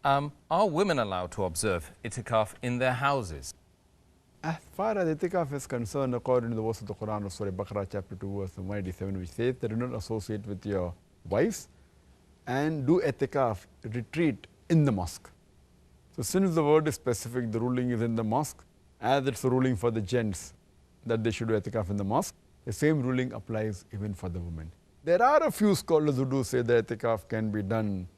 Are women allowed to observe itikaf in their houses? As far as itikaf is concerned, according to the verse of the Quran of Surah Baqarah chapter 2 verse 187, which says that do not associate with your wives and do itikaf, retreat in the mosque. So since the word is specific, the ruling is in the mosque, as it's a ruling for the gents that they should do itikaf in the mosque, the same ruling applies even for the women. There are a few scholars who do say that itikaf can be done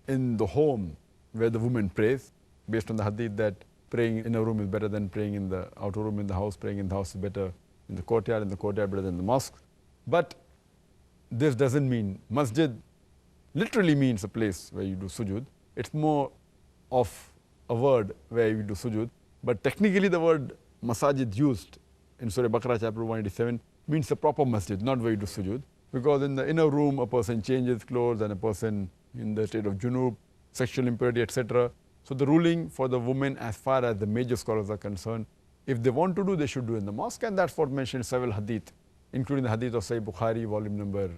in the home where the woman prays, based on the hadith that praying in a room is better than praying in the outer room in the house, praying in the house is better in the courtyard better than the mosque. But this doesn't mean, masjid literally means a place where you do sujood. It's more of a word where you do sujood. But technically the word masajid used in Surah Baqarah chapter 187 means a proper masjid, not where you do sujood. Because in the inner room a person changes clothes and a person in the state of junub, sexual impurity, etc. So the ruling for the women, as far as the major scholars are concerned, if they want to do, they should do in the mosque, and that's what mentioned in several hadith, including the hadith of Sahih Bukhari, volume number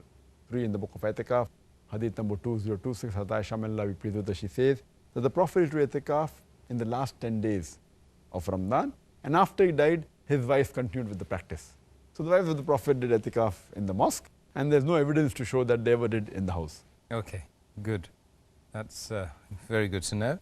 3 in the Book of Ietikaaf, hadith number 2026, Hadith Aisha, may Allah be pleased with her, she says that the Prophet did itikaf in the last 10 days of Ramadan, and after he died, his wife continued with the practice. So the wives of the Prophet did itikaf in the mosque, and there's no evidence to show that they ever did in the house. Okay, good. That's very good to know.